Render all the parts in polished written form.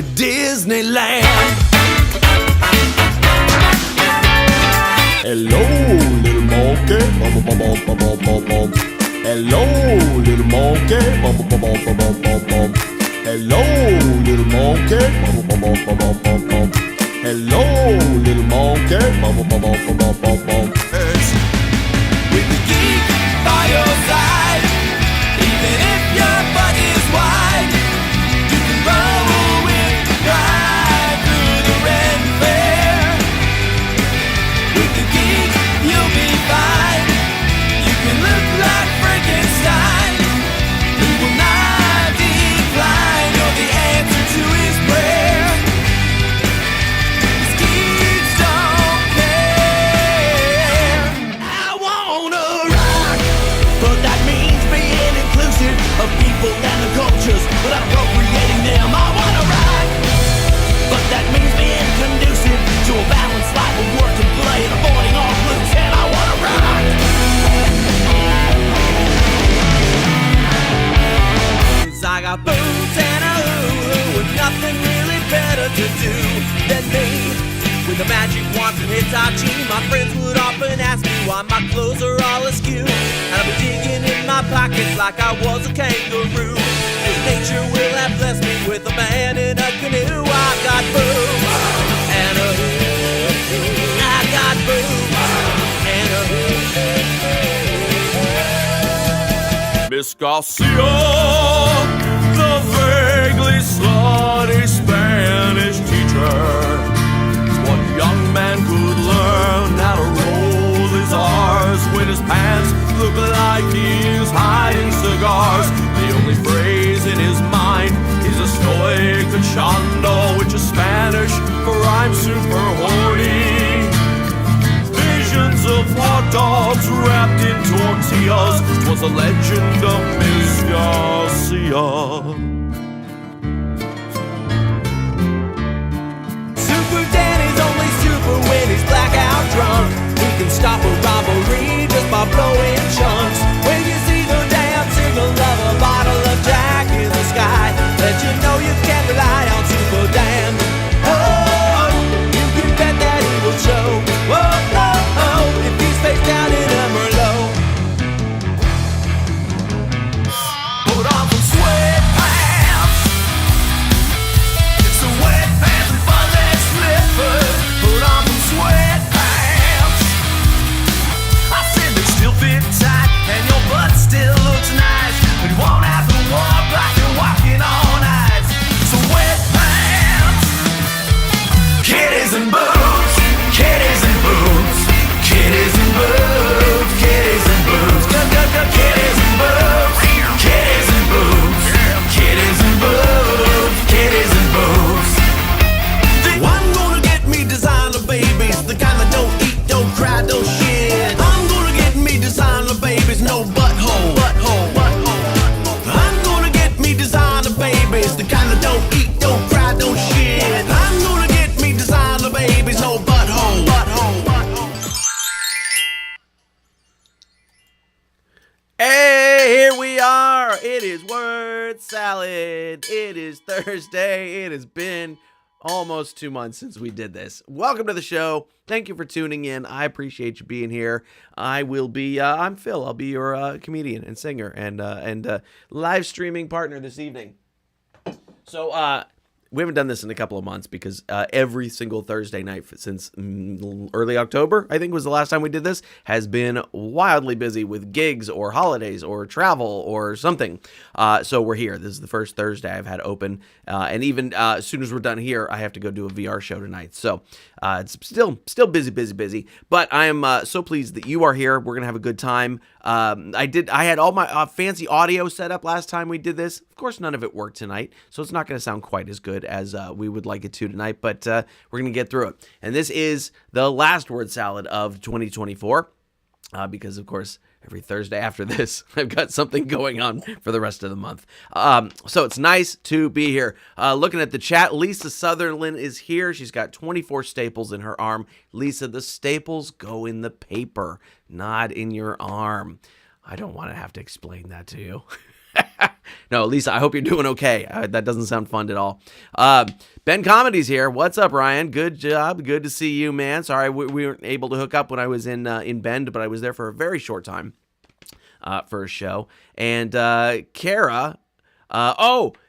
Disneyland. Hello, little monkey. Bum, bum, bum, bum, bum, bum, bum. Hello, little monkey. Bum, bum, bum, bum, bum, bum, bum. Hello, little monkey. Bum, bum, bum, bum, bum, bum, bum. Hello, little monkey. Bum, bum, bum, bum, bum, bum, bum. With the geek by your side, even if your butt is wide, you can roll with the ride through the red fair. With the geek, you'll be fine. You can look like Frankenstein, who will not decline. You're the answer to his prayer. These geeks don't care. I wanna rock, but that means being inclusive of people and the cultures without appropriating them. I wanna rock, but that means being conducive to a balanced life of work and play and avoiding all blues. And I wanna rock. 'Cause I got boots and a hoo-hoo with nothing really better to do than me. With a magic wand from Hitachi, my friends would often ask me why my clothes are all askew. And I'd be digging in my pockets like I was a kangaroo. 'Cause nature will have blessed me with a man in a canoe. I got boots and a hoo-hoo. I got boots and a hoo-hoo. Miss Garcia, the vaguely slutty Spanish teacher. One young man could learn how to roll his R's when his pants look like he's hiding cigars. The only phrase in his mind is estoy cachando, which is Spanish for I'm super horny. Visions of hot dogs wrapped in tortillas was a legend of Miss Garcia. Super Danny's only super when he's blackout drunk. He can stop a robbery just by blowing chunks. When you see the damn signal of a bottle of Jack in the sky, let you know you can't rely on Super Dan. Oh, you can bet that he will show. Oh, oh, oh, if he's face down in a Merlot. Put on some sweatpants. It's a wet pants and fun leg slippers. Put on some sweatpants. I said they still fit tight and your butt still looks nice, but you won't have to walk like you're walking on ice. So wet pants, kitties and boots, kitties and boots, kitties and boots, kitties and boots, kitties and boots, kitties and boots, kitties and boots, kitties and boots. I'm gonna get me designer babies, the kind that don't eat, don't cry, don't shit. I'm gonna get me designer babies, no butthole, butthole, butthole. I'm gonna get me designer babies, the kind that don't eat, don't cry, don't shit. I'm gonna get me designer babies, no butthole, butthole, butthole. Hey, here we are. It is Word Salad. It is Thursday. It has been almost 2 months since we did this. Welcome to the show. Thank you for tuning in. I appreciate you being here. I'm Phil. I'll be your comedian and singer and live streaming partner this evening. So, we haven't done this in a couple of months because every single Thursday night since early October, I think was the last time we did this, has been wildly busy with gigs or holidays or travel or something. So we're here. This is the first Thursday I've had open. And even as soon as we're done here, I have to go do a VR show tonight. So it's still busy. But I am so pleased that you are here. We're going to have a good time. I had all my fancy audio set up last time we did this. Of course, none of it worked tonight, so it's not going to sound quite as good as we would like it to tonight, but we're going to get through it. And this is the last Word Salad of 2024, because, of course, every Thursday after this, I've got something going on for the rest of the month. So it's nice to be here. Looking at the chat, Lisa Sutherland is here. She's got 24 staples in her arm. Lisa, the staples go in the paper, not in your arm. I don't want to have to explain that to you. No, Lisa, I hope you're doing okay. That doesn't sound fun at all. Ben Comedy's here. What's up, Ryan? Good job. Good to see you, man. Sorry we weren't able to hook up when I was in Bend, but I was there for a very short time for a show. And Kara,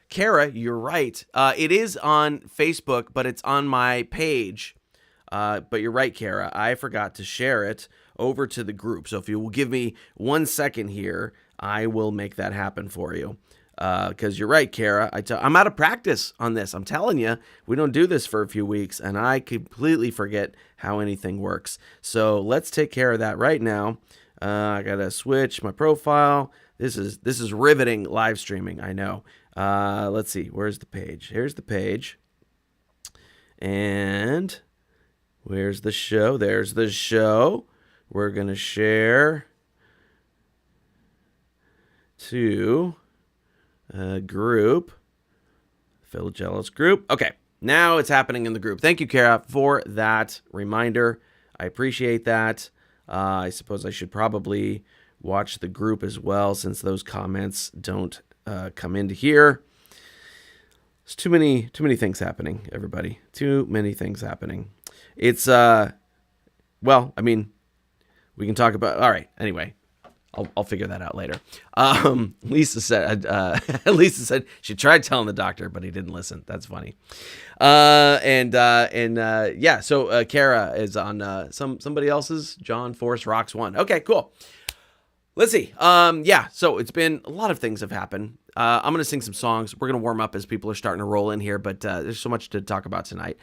Kara, you're right. It is on Facebook, but it's on my page. But you're right, Kara. I forgot to share it over to the group. So if you will give me 1 second here, I will make that happen for you. Because you're right, Kara. I'm out of practice on this. I'm telling you, we don't do this for a few weeks, and I completely forget how anything works. So let's take care of that right now. I gotta switch my profile. This is riveting live streaming. I know. Let's see. Where's the page? Here's the page. And where's the show? There's the show. We're gonna share to a group, Phil Jealous group. Okay, now it's happening in the group. Thank you, Kara, for that reminder. I appreciate that. I suppose I should probably watch the group as well, since those comments don't come into here. There's too many things happening, everybody. Too many things happening. It's well, I mean, we can talk about. All right. Anyway. I'll figure that out later. Lisa said she tried telling the doctor, but he didn't listen. That's funny. Yeah. So Kara is on somebody else's. John Force Rocks 1. Okay, cool. Let's see. Yeah. So it's been a lot of things have happened. I'm gonna sing some songs. We're gonna warm up as people are starting to roll in here, but there's so much to talk about tonight.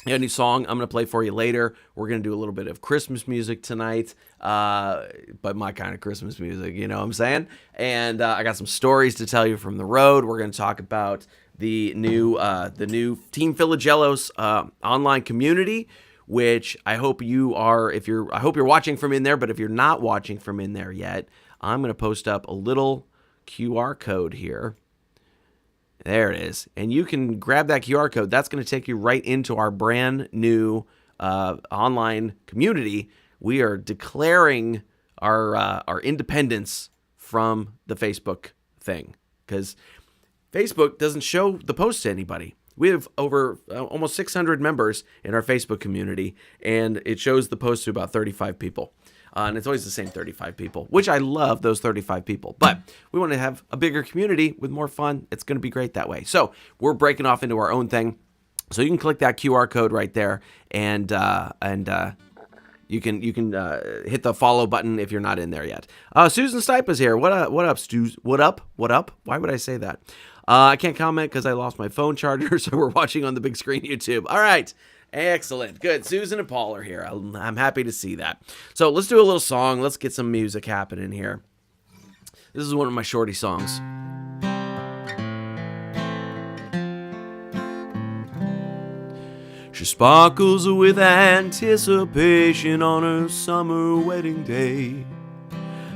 A new song I'm going to play for you later. We're going to do a little bit of Christmas music tonight, but my kind of Christmas music, you know what I'm saying? And I got some stories to tell you from the road. We're going to talk about the new Team Philagelos online community, which I hope you are. I hope you're watching from in there, but if you're not watching from in there yet, I'm going to post up a little QR code here. There it is. And you can grab that QR code. That's going to take you right into our brand new online community. We are declaring our independence from the Facebook thing, because Facebook doesn't show the post to anybody. We have over almost 600 members in our Facebook community, and it shows the post to about 35 people. And it's always the same 35 people, which I love those 35 people. But we want to have a bigger community with more fun. It's going to be great that way. So we're breaking off into our own thing. So you can click that QR code right there, and you can hit the follow button if you're not in there yet. Susan Stipe is here. What up, Stu? What up? Why would I say that? I can't comment because I lost my phone charger, so we're watching on the big screen YouTube. All right. Excellent. Good. Susan and Paul are here. I'm happy to see that. So let's do a little song. Let's get some music happening here. This is one of my shorty songs. She sparkles with anticipation on her summer wedding day,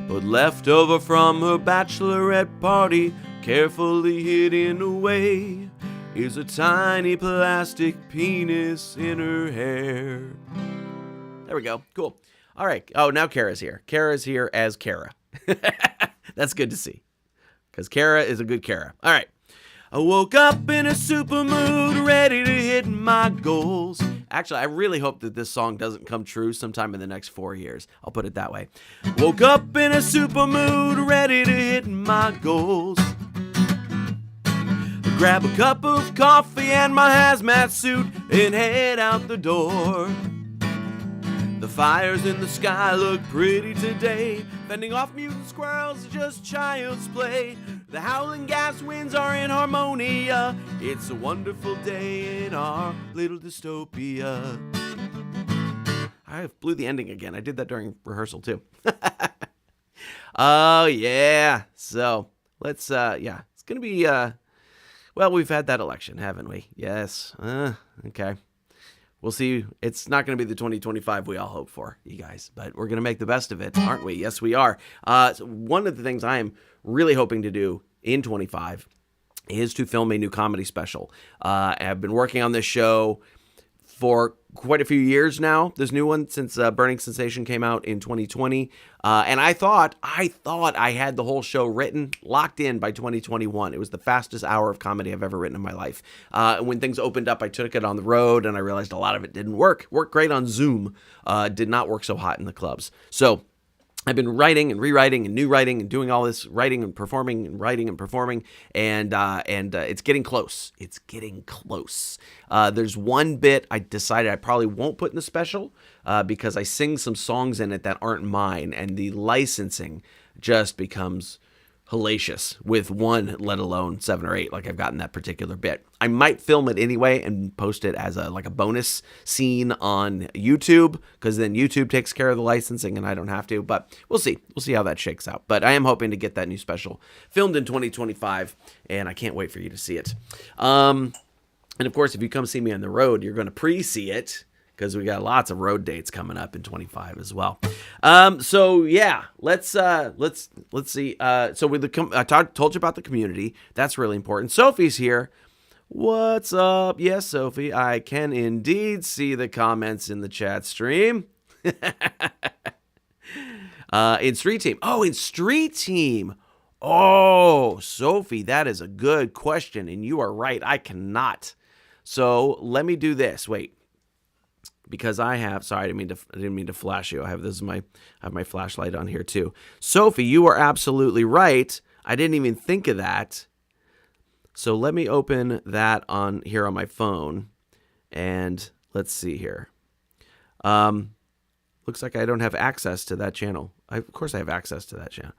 but left over from her bachelorette party, carefully hidden away, is a tiny plastic penis in her hair. There we go. Cool. All right. Oh, now Kara's here. Kara's here as Kara. That's good to see, because Kara is a good Kara. All right. I woke up in a super mood, ready to hit my goals. Actually, I really hope that this song doesn't come true sometime in the next 4 years. I'll put it that way. Woke up in a super mood, ready to hit my goals. Grab a cup of coffee and my hazmat suit and head out the door. The fires in the sky look pretty today. Fending off mutant squirrels is just child's play. The howling gas winds are in harmonia. It's a wonderful day in our little dystopia. I blew the ending again. I did that during rehearsal too. Oh yeah. So let's it's gonna be well, we've had that election, haven't we? Yes. Okay. We'll see. It's not going to be the 2025 we all hope for, you guys, but we're going to make the best of it, aren't we? Yes, we are. So one of the things I am really hoping to do in 25 is to film a new comedy special. I've been working on this show for quite a few years now. This new one since Burning Sensation came out in 2020. And I thought I had the whole show written, locked in by 2021. It was the fastest hour of comedy I've ever written in my life. When things opened up, I took it on the road, and I realized a lot of it didn't work. Worked great on Zoom, did not work so hot in the clubs. So I've been writing and rewriting and new writing and doing all this writing and performing and writing and performing, and it's getting close. It's getting close. There's one bit I decided I probably won't put in the special because I sing some songs in it that aren't mine, and the licensing just becomes hellacious with one, let alone 7 or 8, like I've gotten that particular bit. I might film it anyway and post it as a bonus scene on YouTube, because then YouTube takes care of the licensing and I don't have to, but we'll see. We'll see how that shakes out. But I am hoping to get that new special filmed in 2025, and I can't wait for you to see it. And of course, if you come see me on the road, you're going to pre-see it, because we got lots of road dates coming up in 25 as well. So yeah, let's see. So I told you about the community. That's really important. Sophie's here. What's up? Yes, Sophie, I can indeed see the comments in the chat stream. In Street Team. Oh, in Street Team. Oh, Sophie, that is a good question, and you are right. I cannot. So let me do this. Wait. Because I have, sorry, I didn't mean to flash you. I have my flashlight on here too. Sophie, you are absolutely right. I didn't even think of that. So let me open that on here on my phone, and let's see here. Looks like I don't have access to that channel. Of course I have access to that channel.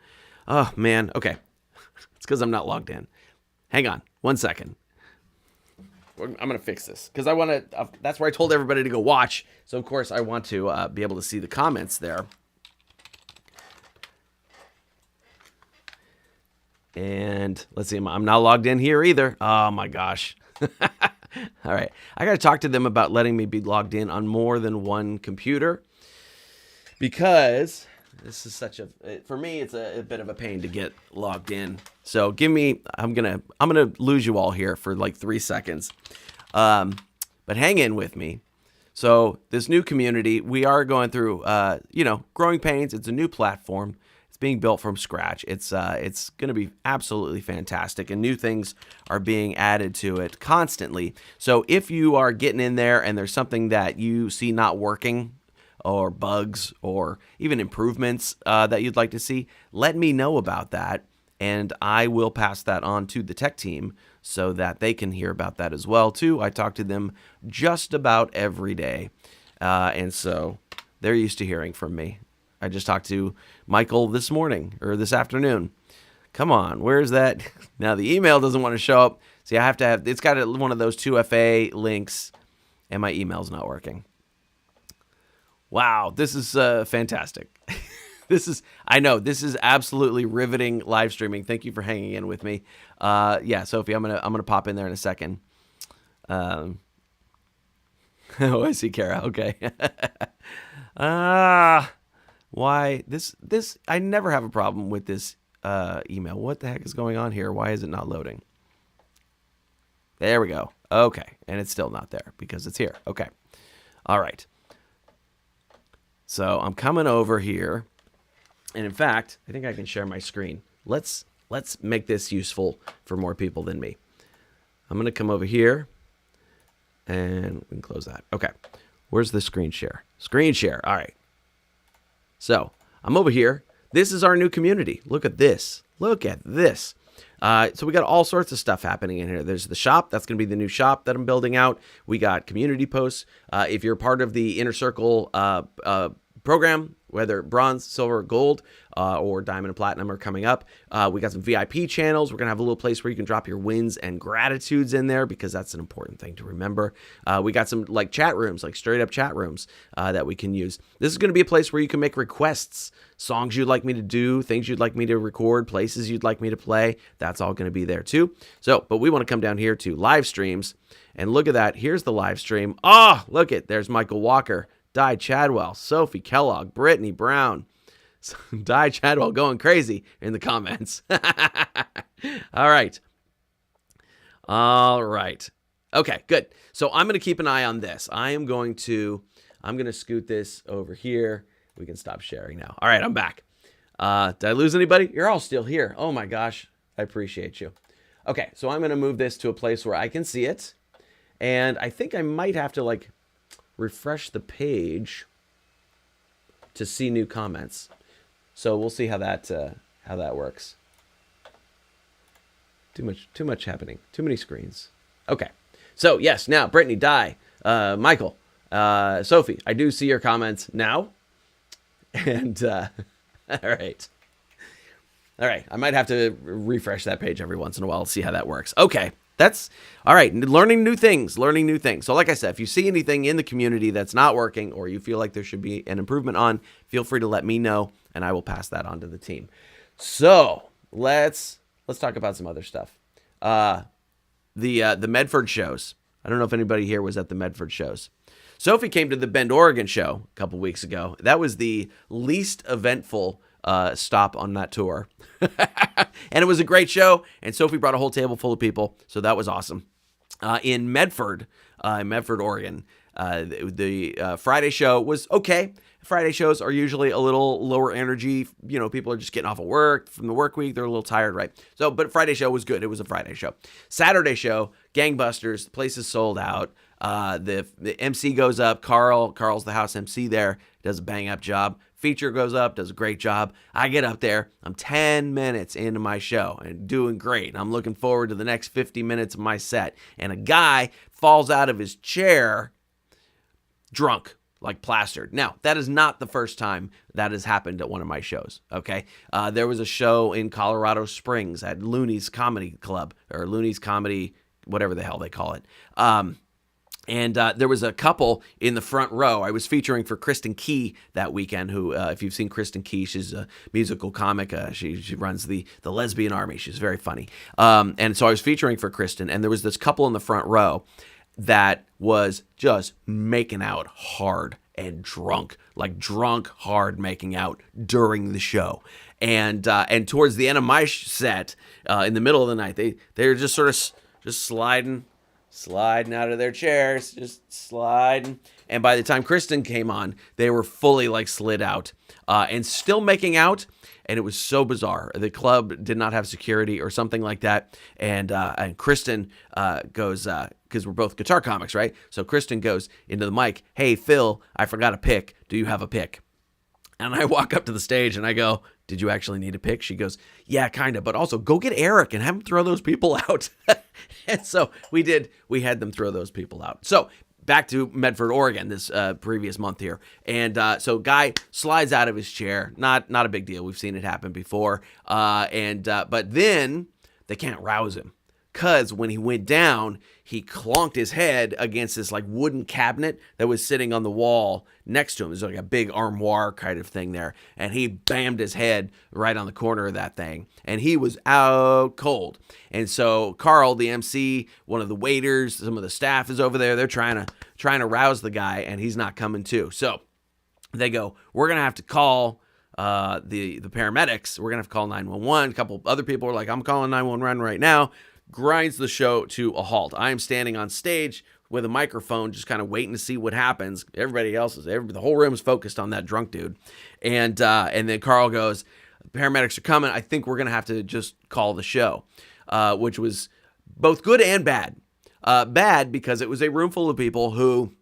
Oh man, okay. It's because I'm not logged in. Hang on, 1 second. I'm going to fix this because I want to, that's where I told everybody to go watch. So of course I want to be able to see the comments there. And let's see, I'm not logged in here either. Oh my gosh. All right. I got to talk to them about letting me be logged in on more than one computer, because this is for me, it's a bit of a pain to get logged in. So I'm going to lose you all here for like 3 seconds. But hang in with me. So this new community, we are going through, growing pains. It's a new platform. It's being built from scratch. It's going to be absolutely fantastic, and new things are being added to it constantly. So if you are getting in there and there's something that you see not working, or bugs, or even improvements that you'd like to see, let me know about that, and I will pass that on to the tech team so that they can hear about that as well too. I talk to them just about every day, and so they're used to hearing from me. I just talked to Michael this afternoon. Come on, where's that? Now the email doesn't want to show up. See, I have to have, it's got one of those 2FA links, and my email's not working. Wow, this is fantastic. This is absolutely riveting live streaming. Thank you for hanging in with me. Yeah, Sophie, I'm gonna pop in there in a second. Oh, I see Kara. Okay. Why this? I never have a problem with this email. What the heck is going on here? Why is it not loading? There we go. Okay, and it's still not there because it's here. Okay. All right. So I'm coming over here, and in fact, I think I can share my screen. Let's make this useful for more people than me. I'm going to come over here, and we can close that. Okay, where's the screen share? Screen share, all right. So I'm over here. This is our new community. Look at this. Look at this. So we got all sorts of stuff happening in here. There's the shop. That's going to be the new shop that I'm building out. We got community posts. If you're part of the Inner Circle program, whether bronze, silver, gold, or diamond and platinum are coming up. We got some VIP channels. We're going to have a little place where you can drop your wins and gratitudes in there, because that's an important thing to remember. We got some like chat rooms, like straight up chat rooms that we can use. This is going to be a place where you can make requests, songs you'd like me to do, things you'd like me to record, places you'd like me to play. That's all going to be there too. So, but we want to come down here to live streams, and look at that. Here's the live stream. Oh, look at, there's Michael Walker, Di Chadwell, Sophie Kellogg, Brittany Brown. Di Chadwell going crazy in the comments. All right. Okay, good. So I'm going to keep an eye on this. I'm going to scoot this over here. We can stop sharing now. All right, I'm back. Did I lose anybody? You're all still here. Oh my gosh. I appreciate you. Okay, so I'm going to move this to a place where I can see it. And I think I might have to like refresh the page to see new comments. So we'll see how that works. Too much happening. Too many screens. Okay. So yes, now Brittany, Di, Michael, Sophie, I do see your comments now. And all right. All right. I might have to refresh that page every once in a while to see how that works. Okay. That's all right. Learning new things. So like I said, if you see anything in the community that's not working or you feel like there should be an improvement on, feel free to let me know and I will pass that on to the team. So let's talk about some other stuff. The Medford shows. I don't know if anybody here was at the Medford shows. Sophie came to the Bend, Oregon show a couple weeks ago. That was the least eventful stop on that tour. And it was a great show. And Sophie brought a whole table full of people. So that was awesome. In Medford, Oregon, the Friday show was okay. Friday shows are usually a little lower energy. You know, people are just getting off of work from the work week. They're a little tired, right? So, but Friday show was good. It was a Friday show. Saturday show, gangbusters. The place is sold out. The MC goes up. Carl's the house MC there. Does a bang up job. Feature goes up, does a great job. I get up there. I'm 10 minutes into my show and doing great. I'm looking forward to the next 50 minutes of my set. And a guy falls out of his chair drunk, like plastered. Now, that is not the first time that has happened at one of my shows, okay? There was a show in Colorado Springs at Looney's Comedy Club, or Looney's Comedy, whatever the hell they call it. And there was a couple in the front row. I was featuring for Kristen Key that weekend, who, if you've seen Kristen Key, she's a musical comic. She runs the Lesbian Army. She's very funny. And so I was featuring for Kristen, and there was this couple in the front row that was just making out hard and drunk, like drunk hard making out during the show. And towards the end of my set, in the middle of the night, they were just sort of just sliding out of their chairs, just sliding. And by the time Kristen came on, they were fully like slid out and still making out. And it was so bizarre. The club did not have security or something like that. And Kristen goes, because we're both guitar comics, right? So Kristen goes into the mic, "Hey, Phil, I forgot a pick. Do you have a pick?" And I walk up to the stage and I go, "Did you actually need a pick?" She goes, "Yeah, kind of, but also go get Eric and have him throw those people out." And so we did. We had them throw those people out. So back to Medford, Oregon, this previous month here. And so guy slides out of his chair. Not a big deal. We've seen it happen before. But then they can't rouse him. Because when he went down, he clonked his head against this like wooden cabinet that was sitting on the wall next to him. There's like a big armoire kind of thing there. And he bammed his head right on the corner of that thing. And he was out cold. And so Carl, the MC, one of the waiters, some of the staff is over there. They're trying to rouse the guy, and he's not coming to. So they go, "We're going to have to call the paramedics. We're going to have to call 911. A couple other people were like, "I'm calling 911 right now." Grinds the show to a halt. I am standing on stage with a microphone, just kind of waiting to see what happens. Everybody else is, the whole room is focused on that drunk dude. And then Carl goes, "Paramedics are coming. I think we're going to have to just call the show," which was both good and bad. Bad because it was a room full of people who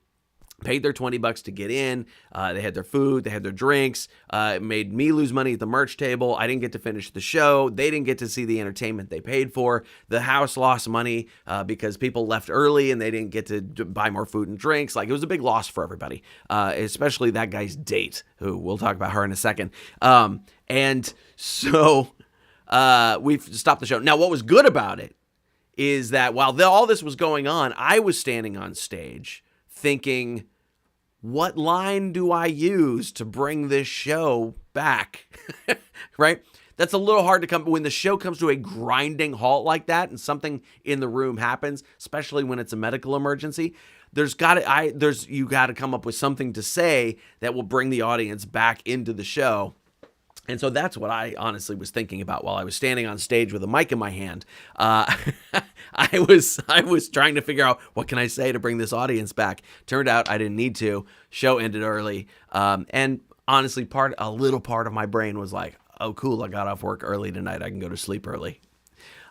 paid their $20 to get in. They had their food, they had their drinks. It made me lose money at the merch table. I didn't get to finish the show. They didn't get to see the entertainment they paid for. The house lost money because people left early and they didn't get to buy more food and drinks. Like, it was a big loss for everybody, especially that guy's date, who we'll talk about her in a second. And so we've stopped the show. Now, what was good about it is that while all this was going on, I was standing on stage thinking, what line do I use to bring this show back? Right? That's a little hard to come when the show comes to a grinding halt like that and something in the room happens, especially when it's a medical emergency. You got to come up with something to say that will bring the audience back into the show. And so that's what I honestly was thinking about while I was standing on stage with a mic in my hand. I was trying to figure out, what can I say to bring this audience back? Turned out I didn't need to. Show ended early. And honestly, a little part of my brain was like, oh, cool, I got off work early tonight. I can go to sleep early.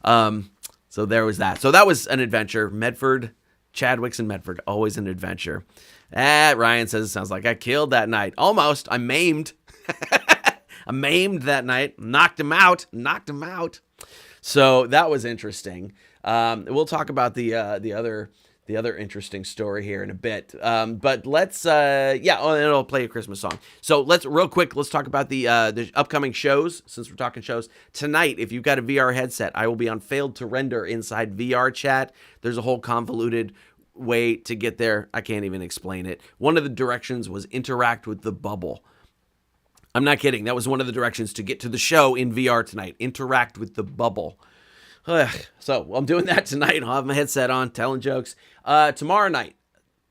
So there was that. So that was an adventure. Medford, Chadwick's in Medford, always an adventure. Ryan says, it sounds like I killed that night. Almost. I maimed. I maimed that night. Knocked him out. So that was interesting. We'll talk about the other interesting story here in a bit. But let's, it'll play a Christmas song. So let's talk about the upcoming shows, since we're talking shows. Tonight, if you've got a VR headset, I will be on Failed to Render inside VR chat. There's a whole convoluted way to get there. I can't even explain it. One of the directions was interact with the bubble. I'm not kidding. That was one of the directions to get to the show in VR tonight. Interact with the bubble. So I'm doing that tonight. I'll have my headset on, telling jokes. Tomorrow night,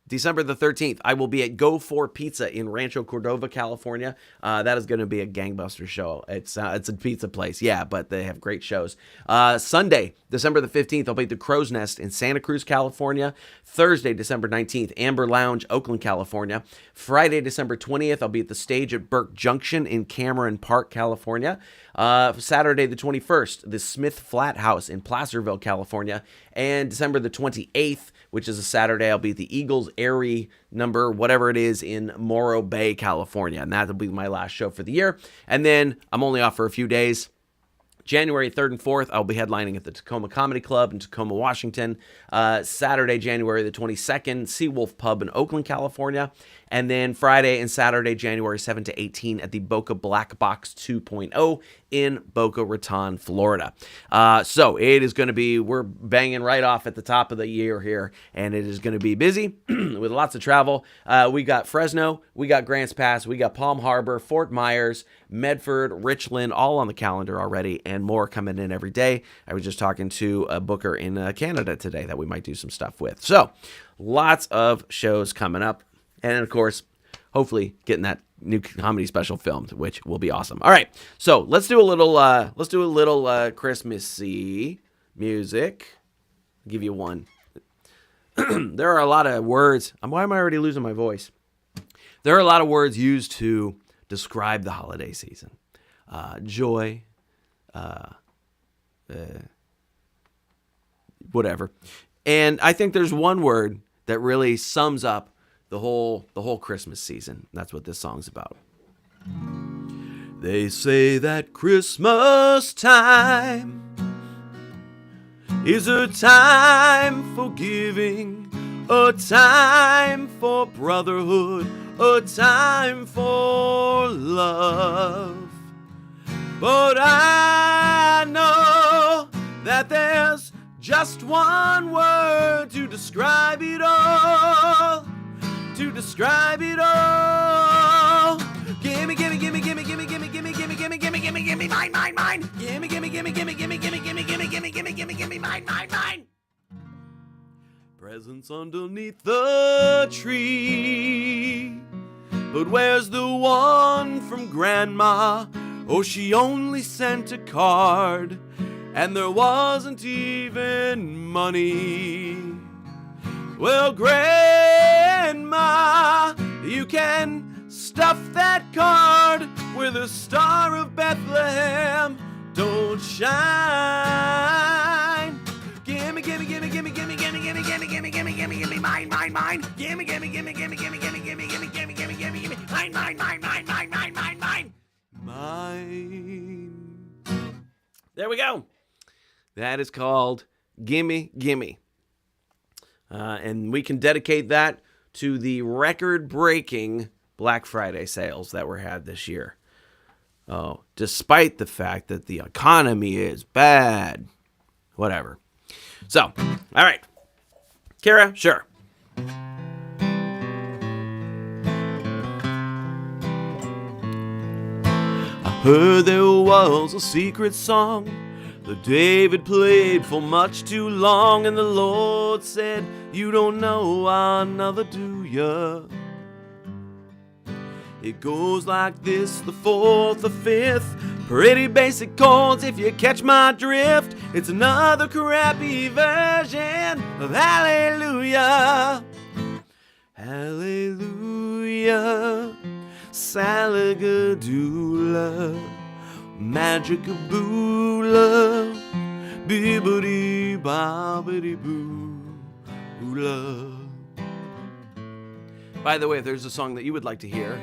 December the 13th, I will be at Go For Pizza in Rancho Cordova, California. That is going to be a gangbuster show. It's a pizza place, yeah, but they have great shows. Sunday, December the 15th, I'll be at the Crow's Nest in Santa Cruz, California. Thursday, December 19th, Amber Lounge, Oakland, California. Friday, December 20th, I'll be at the Stage at Burke Junction in Cameron Park, California. Saturday the 21st, the Smith Flat House in Placerville, California. And December the 28th, which is a Saturday, I'll be at the Eagles Airy number, whatever it is, in Morro Bay, California. And that'll be my last show for the year. And then I'm only off for a few days. January 3rd and 4th, I'll be headlining at the Tacoma Comedy Club in Tacoma, Washington. Saturday, January the 22nd, Seawolf Pub in Oakland, California. And then Friday and Saturday, January 7 to 18 at the Boca Black Box 2.0 in Boca Raton, Florida. So it is going to be, we're banging right off at the top of the year here, and it is going to be busy with lots of travel. We got Fresno, we got Grants Pass, we got Palm Harbor, Fort Myers, Medford, Richland, all on the calendar already, and more coming in every day. I was just talking to a booker in Canada today that we might do some stuff with. So lots of shows coming up. And, of course, hopefully getting that new comedy special filmed, which will be awesome. All right, so let's do a little Christmassy music. I'll give you one. There are a lot of words. Why am I already losing my voice? There are a lot of words used to describe the holiday season. Joy, whatever. And I think there's one word that really sums up the whole Christmas season. That's what this song's about. They say that Christmas time is a time for giving, a time for brotherhood, a time for love. But I know that there's just one word to describe it all. To describe it all. Gimme, gimme, gimme, gimme, gimme, gimme, gimme, gimme, gimme, gimme, gimme, gimme, mine, mine, mine. Gimme, gimme, gimme, gimme, gimme, gimme, gimme, gimme, gimme, gimme, gimme, gimme, mine, mine, mine. Presents underneath the tree. But where's the one from Grandma? Oh, she only sent a card, and there wasn't even money. Well, Grandma, you can stuff that card where the Star of Bethlehem don't shine. Gimme, gimme, gimme, gimme, gimme, gimme, gimme, gimme, gimme, gimme, gimme, gimme, mine, mine, mine. Gimme, gimme, gimme, gimme, gimme, gimme, gimme, gimme, gimme, gimme, gimme, gimme, mine, mine, mine, mine, mine, mine, mine, mine. Mine. There we go. That is called Gimme, Gimme. And we can dedicate that to the record-breaking Black Friday sales that were had this year. Oh, despite the fact that the economy is bad. Whatever. So, all right. Kara, sure. I heard there was a secret song that David played for much too long, and the Lord said, you don't know another, do ya? It goes like this, the fourth, the fifth. Pretty basic chords if you catch my drift. It's another crappy version of Hallelujah. Hallelujah. Salagadoola. Magicaboola. Bibbidi bobbidi boo. By the way, if there's a song that you would like to hear,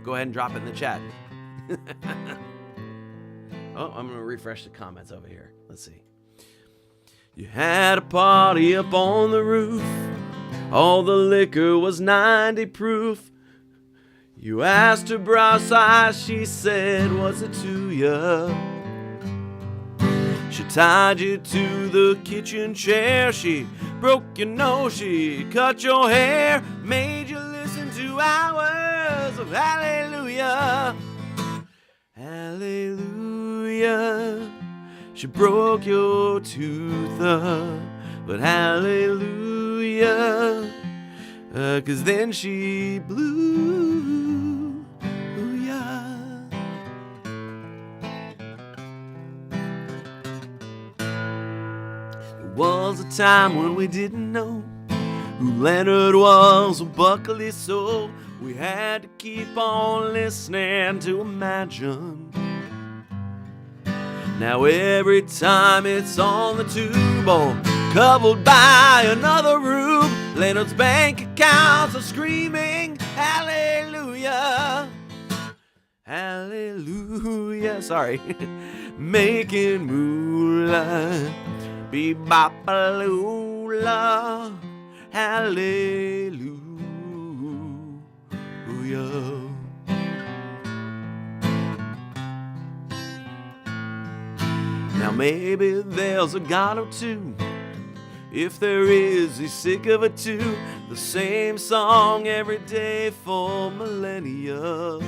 go ahead and drop it in the chat. Oh, I'm going to refresh the comments over here. Let's see. You had a party up on the roof. All the liquor was 90 proof. You asked her brow size, she said, "What's it to ya?" She tied you to the kitchen chair. She broke your nose, she cut your hair, made you listen to hours of Hallelujah. Hallelujah. She broke your tooth, but hallelujah, 'cause then she blew. There was a time when we didn't know who Leonard was, or Buckley, so we had to keep on listening to imagine. Now every time it's on the tube or covered by another rube, Leonard's bank accounts are screaming hallelujah. Hallelujah. Sorry. Making moolah. Be-bop-a-loo-la. Hallelujah. Now maybe there's a God or two. If there is, he's sick of it too. The same song every day for millennia.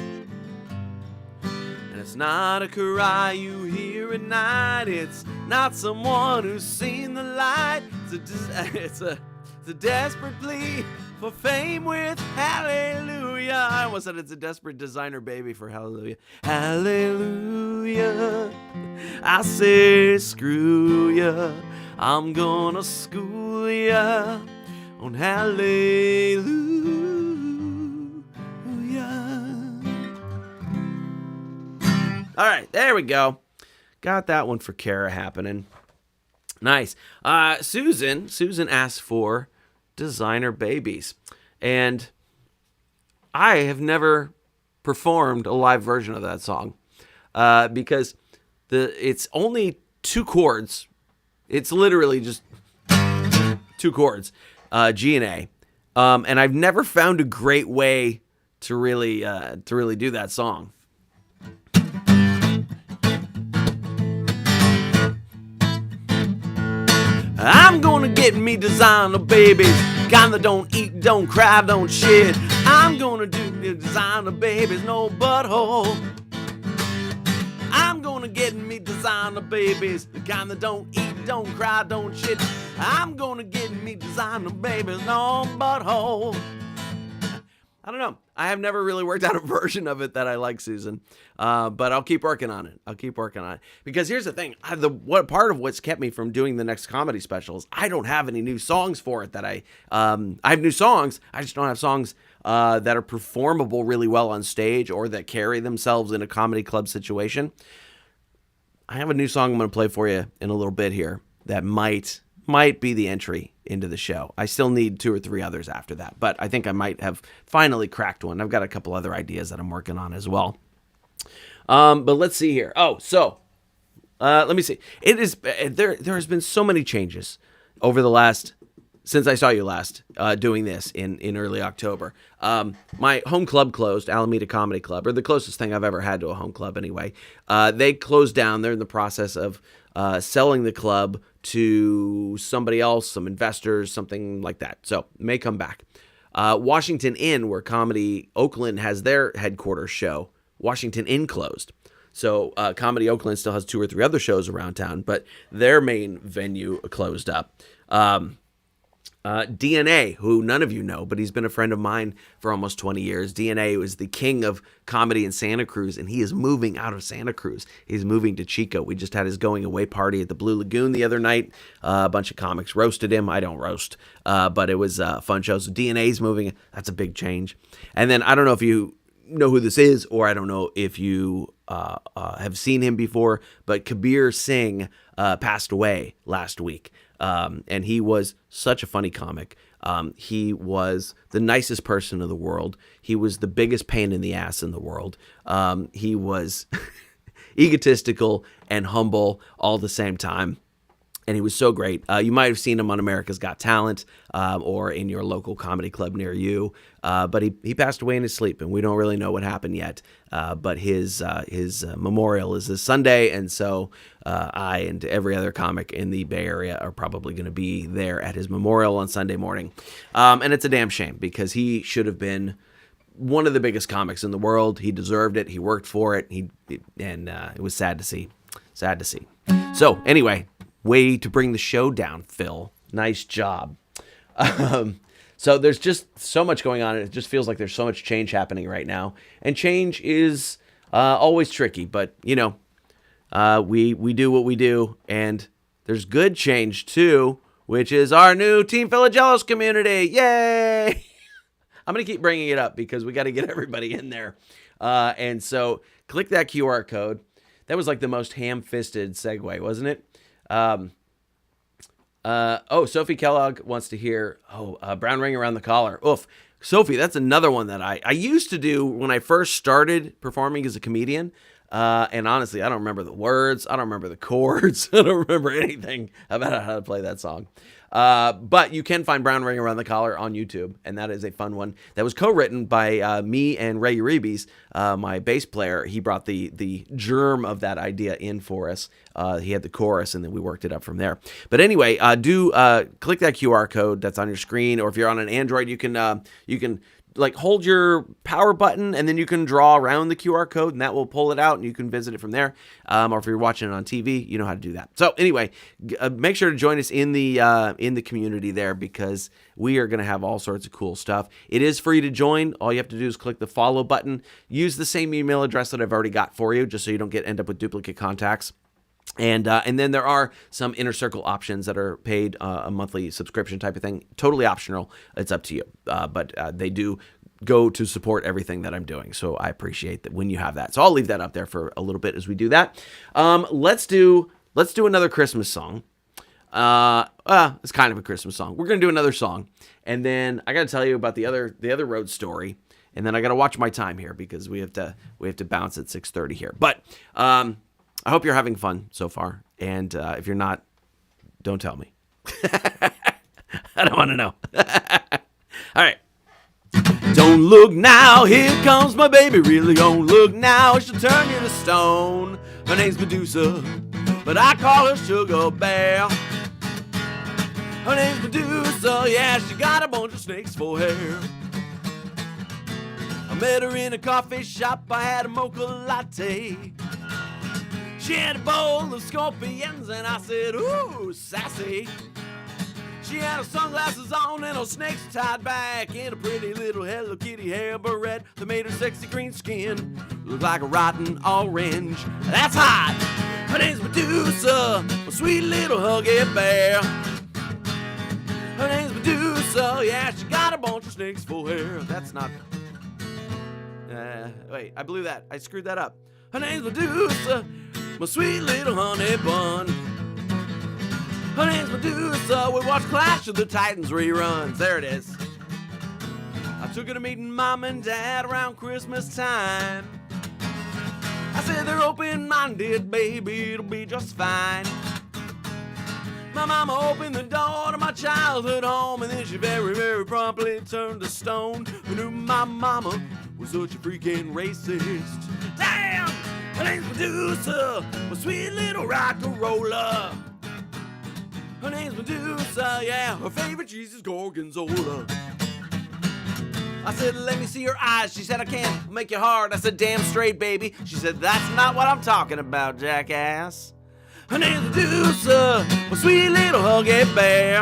And it's not a cry you hear at night. It's not someone who's seen the light. It's a desperate plea for fame with hallelujah. I almost said it's a desperate designer baby for hallelujah. Hallelujah. I say screw ya. I'm gonna school ya on hallelujah. All right, there we go. Got that one for Kara happening. Nice. Susan asked for Designer Babies. And I have never performed a live version of that song because it's only 2 chords. It's literally just 2 chords, G and A. And I've never found a great way to really do that song. I'm gonna get me designer babies, kind that don't eat, don't cry, don't shit. I'm gonna do me designer babies, no butthole. I'm gonna get me designer babies, the kind that don't eat, don't cry, don't shit. I'm gonna get me designer babies, no butthole. I don't know. I have never really worked out a version of it that I like, Susan. But I'll keep working on it. Because here's the thing. What part of what's kept me from doing the next comedy special is I don't have any new songs for it that I have new songs. I just don't have songs that are performable really well on stage or that carry themselves in a comedy club situation. I have a new song I'm going to play for you in a little bit here that might be the entry into the show. I still need 2 or 3 others after that, but I think I might have finally cracked one. I've got a couple other ideas that I'm working on as well. But let's see here. Let me see. It is there has been so many changes over the since I saw you last doing this in early October. My home club closed, Alameda Comedy Club, or the closest thing I've ever had to a home club anyway. They closed down. They're in the process of selling the club to somebody else, some investors, something like that. So may come back. Washington Inn, where Comedy Oakland has their headquarters show, Washington Inn closed. So Comedy Oakland still has 2 or 3 other shows around town, but their main venue closed up. DNA, who none of you know, but he's been a friend of mine for almost 20 years. DNA was the king of comedy in Santa Cruz, and he is moving out of Santa Cruz. He's moving to Chico. We just had his going away party at the Blue Lagoon the other night. A bunch of comics roasted him. I don't roast, but it was a fun show. So DNA's moving. That's a big change. And then I don't know if you know who this is, or I don't know if you have seen him before, but Kabir Singh passed away last week. And he was such a funny comic. He was the nicest person in the world. He was the biggest pain in the ass in the world. He was egotistical and humble all at the same time. And he was so great. You might have seen him on America's Got Talent or in your local comedy club near you. But he passed away in his sleep, and we don't really know what happened yet. But his memorial is this Sunday, and so I and every other comic in the Bay Area are probably going to be there at his memorial on Sunday morning. And it's a damn shame because he should have been one of the biggest comics in the world. He deserved it. He worked for it. It was sad to see. Sad to see. So anyway, way to bring the show down, Phil. Nice job. So there's just so much going on. It just feels like there's so much change happening right now. And change is always tricky, but, you know, we do what we do. And there's good change, too, which is our new Team Philagelos community. Yay! I'm going to keep bringing it up because we got to get everybody in there. And so click that QR code. That was like the most ham-fisted segue, wasn't it? Sophie Kellogg wants to hear, brown ring around the collar. Oof. Sophie, that's another one that I used to do when I first started performing as a comedian. And honestly, I don't remember the words. I don't remember the chords. I don't remember anything about how to play that song. But you can find Brown Ring Around the Collar on YouTube, and that is a fun one. That was co-written by me and Ray Uribe, my bass player. He brought the germ of that idea in for us. He had the chorus, and then we worked it up from there. But anyway, do click that QR code that's on your screen, or if you're on an Android, you can like hold your power button and then you can draw around the QR code and that will pull it out and you can visit it from there. Or if you're watching it on TV, you know how to do that. So anyway, make sure to join us in the community there because we are going to have all sorts of cool stuff. It is free to join. All you have to do is click the follow button. Use the same email address that I've already got for you just so you don't end up with duplicate contacts. And then there are some inner circle options that are paid a monthly subscription type of thing. Totally optional. It's up to you. But they do go to support everything that I'm doing. So I appreciate that when you have that. So I'll leave that up there for a little bit as we do that. Let's do another Christmas song. It's kind of a Christmas song. We're going to do another song. And then I got to tell you about the other road story. And then I got to watch my time here because we have to bounce at 6:30 here. But I hope you're having fun so far. And if you're not, don't tell me. I don't want to know. All right. Don't look now, here comes my baby. Really don't look now, she'll turn you to stone. Her name's Medusa, but I call her Sugar Bear. Her name's Medusa, yeah, she got a bunch of snakes for hair. I met her in a coffee shop, I had a mocha latte. She had a bowl of scorpions and I said, ooh, sassy. She had her sunglasses on and her snakes tied back in a pretty little Hello Kitty hair barrette that made her sexy green skin look like a rotten orange. That's hot. Her name's Medusa, a sweet little huggy bear. Her name's Medusa, yeah, she got a bunch of snakes for hair. That's not... wait, I blew that. I screwed that up. Her name's Medusa, my sweet little honey bun. Her name's Medusa, we watch Clash of the Titans reruns. There it is. I took her to meeting Mom and Dad around Christmas time. I said they're open-minded, baby, it'll be just fine. My mama opened the door to my childhood home, and then she very, very promptly turned to stone. Who knew my mama was such a freaking racist? Damn! Her name's Medusa, my sweet little rock-a-roller. Her name's Medusa, yeah, her favorite cheese is Gorgonzola. I said, let me see your eyes. She said, I can't make you hard. I said, damn straight, baby. She said, that's not what I'm talking about, jackass. Her name's Medusa, my sweet little huggy bear.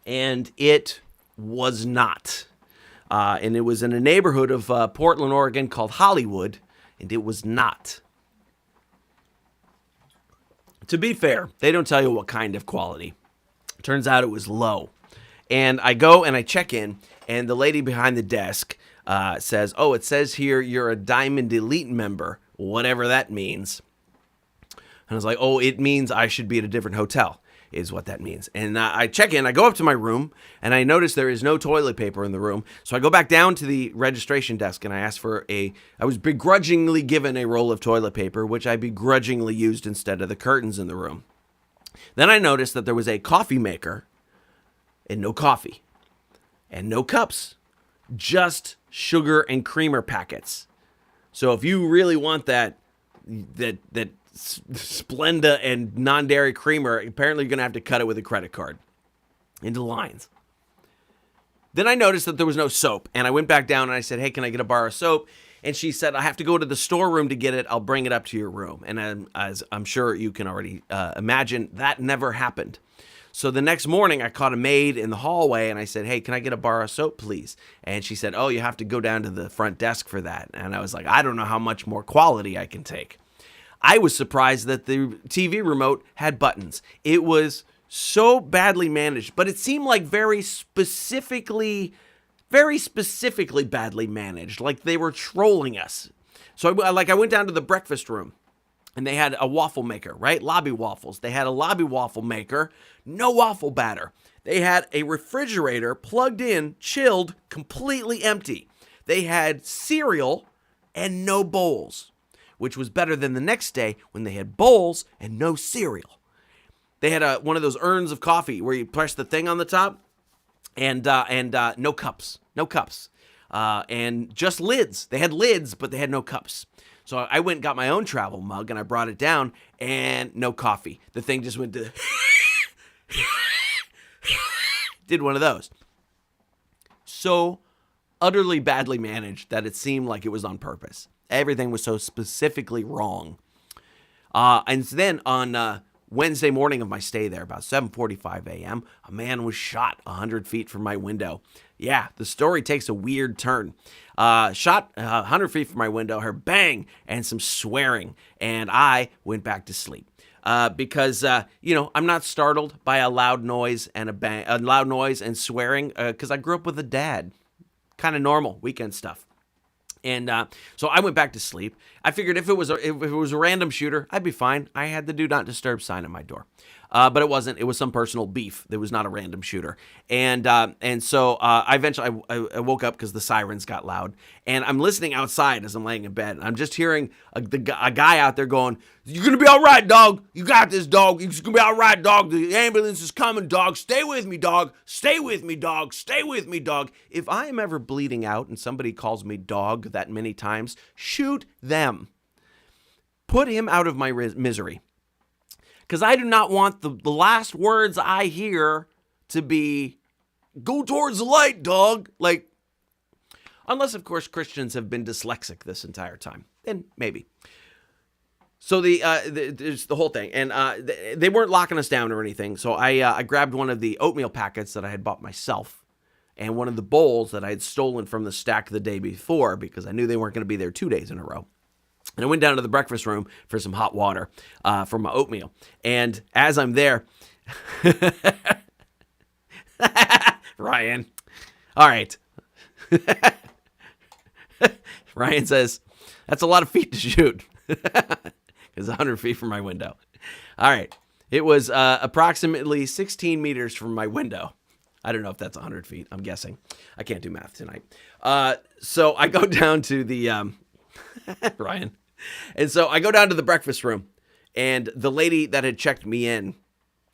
And it was not. And it was in a neighborhood of Portland, Oregon called Hollywood, and it was not. To be fair, they don't tell you what kind of quality. Turns out it was low. And I go and I check in, and the lady behind the desk says, "Oh, it says here you're a Diamond Elite member," whatever that means. And I was like, "Oh, it means I should be at a different hotel," is what that means. And I check in, I go up to my room, and I notice there is no toilet paper in the room. So I go back down to the registration desk, and I ask for I was begrudgingly given a roll of toilet paper, which I begrudgingly used instead of the curtains in the room. Then I noticed that there was a coffee maker and no coffee and no cups, just sugar and creamer packets. So if you really want that Splenda and non-dairy creamer, apparently you're going to have to cut it with a credit card into lines. Then I noticed that there was no soap, and I went back down and I said, "Hey, can I get a bar of soap?" And she said, "I have to go to the storeroom to get it. I'll bring it up to your room." And as I'm sure you can already imagine, that never happened. So the next morning, I caught a maid in the hallway, and I said, "Hey, can I get a bar of soap, please?" And she said, "Oh, you have to go down to the front desk for that." And I was like, I don't know how much more quality I can take. I was surprised that the TV remote had buttons. It was so badly managed, but it seemed like very specifically badly managed, like they were trolling us. So I went down to the breakfast room, and they had a waffle maker, right? Lobby waffles. They had a lobby waffle maker, no waffle batter. They had a refrigerator plugged in, chilled, completely empty. They had cereal and no bowls, which was better than the next day when they had bowls and no cereal. They had one of those urns of coffee where you press the thing on the top, and no cups, and just lids. They had lids, but they had no cups. So I went and got my own travel mug, and I brought it down, and no coffee. The thing just went to did one of those. So utterly badly managed that it seemed like it was on purpose. Everything was so specifically wrong. And then on Wednesday morning of my stay there, about 7:45 a.m., a man was shot 100 feet from my window. Yeah, the story takes a weird turn. Shot 100 feet from my window, heard bang, and some swearing, and I went back to sleep. Because I'm not startled by a loud noise and a loud noise and swearing, because I grew up with a dad. Kind of normal weekend stuff. And so I went back to sleep. I figured if it was a random shooter, I'd be fine. I had the do not disturb sign at my door, but it wasn't. It was some personal beef. It was not a random shooter. And so I eventually I woke up because the sirens got loud, and I'm listening outside as I'm laying in bed. And I'm just hearing a guy out there going, "You're gonna be all right, dog. You got this, dog. You're gonna be all right, dog. The ambulance is coming, dog. Stay with me, dog. Stay with me, dog. Stay with me, dog." If I am ever bleeding out and somebody calls me dog that many times, shoot them. Put him out of my misery. Because I do not want the last words I hear to be, "Go towards the light, dog." Like, unless, of course, Christians have been dyslexic this entire time. Then maybe. So there's the whole thing. And they weren't locking us down or anything. So I grabbed one of the oatmeal packets that I had bought myself and one of the bowls that I had stolen from the stack the day before because I knew they weren't going to be there 2 days in a row. And I went down to the breakfast room for some hot water for my oatmeal. And as I'm there, Ryan, all right. Ryan says, "That's a lot of feet to shoot." It's 100 feet from my window. All right. It was approximately 16 meters from my window. I don't know if that's 100 feet. I'm guessing. I can't do math tonight. So I go down to the Ryan. And so I go down to the breakfast room, and the lady that had checked me in,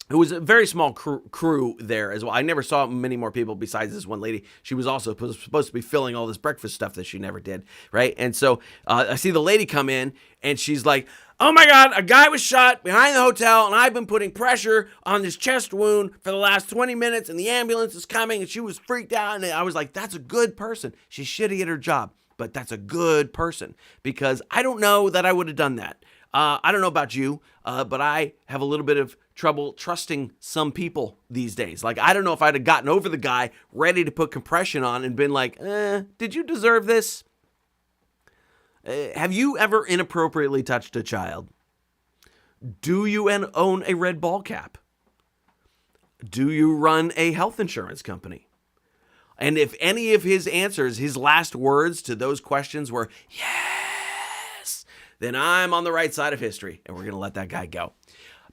who was a very small crew there as well. I never saw many more people besides this one lady. She was also supposed to be filling all this breakfast stuff that she never did, right? And so I see the lady come in, and she's like, "Oh my God, a guy was shot behind the hotel, and I've been putting pressure on this chest wound for the last 20 minutes, and the ambulance is coming," and she was freaked out, and I was like, that's a good person. She's shitty at her job, but that's a good person, because I don't know that I would have done that. I don't know about you, but I have a little bit of trouble trusting some people these days. Like, I don't know if I'd have gotten over the guy ready to put compression on and been like, did you deserve this? Have you ever inappropriately touched a child? Do you own a red ball cap? Do you run a health insurance company? And if any of his answers, his last words to those questions were, yes, then I'm on the right side of history, and we're going to let that guy go.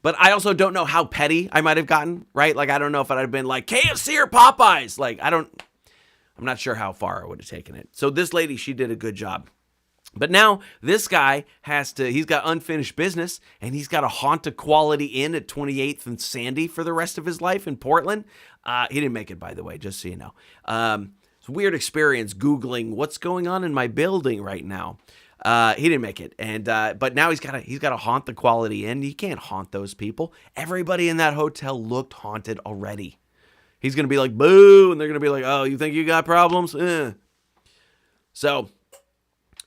But I also don't know how petty I might have gotten, right? Like, I don't know if I'd have been like, KFC or Popeyes. Like, I'm not sure how far I would have taken it. So this lady, she did a good job. But now this guy he's got unfinished business, and he's got to haunt a Quality Inn at 28th and Sandy for the rest of his life in Portland. He didn't make it, by the way, just so you know. It's a weird experience Googling what's going on in my building right now. He didn't make it, and but now he's got to haunt the Quality Inn. He can't haunt those people. Everybody in that hotel looked haunted already. He's gonna be like, boo, and they're gonna be like, oh, you think you got problems? So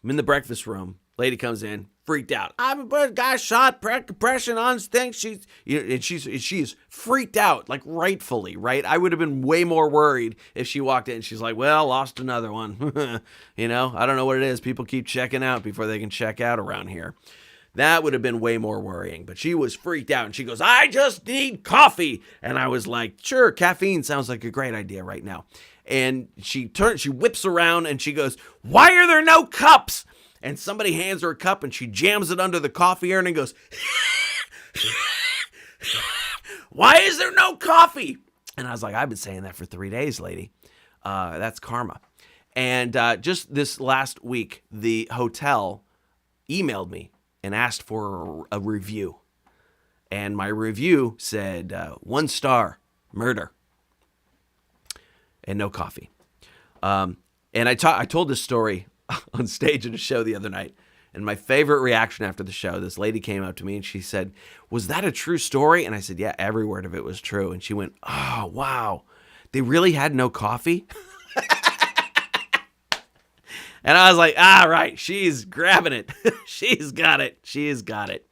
I'm in the breakfast room. Lady comes in, freaked out. I'm a guy shot compression on things. She's freaked out, like rightfully, right? I would have been way more worried if she walked in and she's like, well, lost another one. You know, I don't know what it is. People keep checking out before they can check out around here. That would have been way more worrying. But she was freaked out and she goes, I just need coffee. And I was like, sure, caffeine sounds like a great idea right now. And she whips around and she goes, why are there no cups? And somebody hands her a cup and she jams it under the coffee urn and goes, why is there no coffee? And I was like, I've been saying that for 3 days, lady. That's karma. And just this last week, the hotel emailed me and asked for a review. And my review said, 1 star, murder. And no coffee. And I told this story on stage at a show the other night. And my favorite reaction after the show, this lady came up to me and she said, was that a true story? And I said, yeah, every word of it was true. And she went, oh, wow. They really had no coffee? And I was like, right. She's grabbing it. She's got it. She's got it.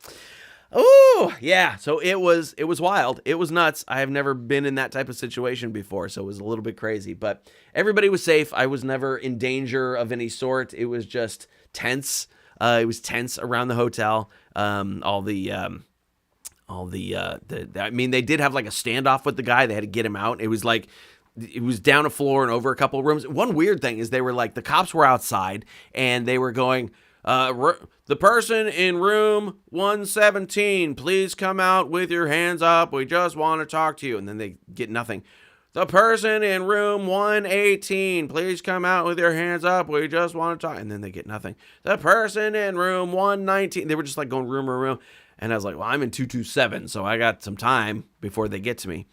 Oh, yeah. So it was wild. It was nuts. I have never been in that type of situation before, so it was a little bit crazy. But everybody was safe. I was never in danger of any sort. It was just tense. It was tense around the hotel. I mean, they did have like a standoff with the guy. They had to get him out. It was down a floor and over a couple of rooms. One weird thing is they were like, the cops were outside and they were going, the person in room 117, please come out with your hands up. We just want to talk to you. And then they get nothing. The person in room 118, please come out with your hands up. We just want to talk. And then they get nothing. The person in room 119, they were just like going room to room. And I was like, well, I'm in 227, so I got some time before they get to me.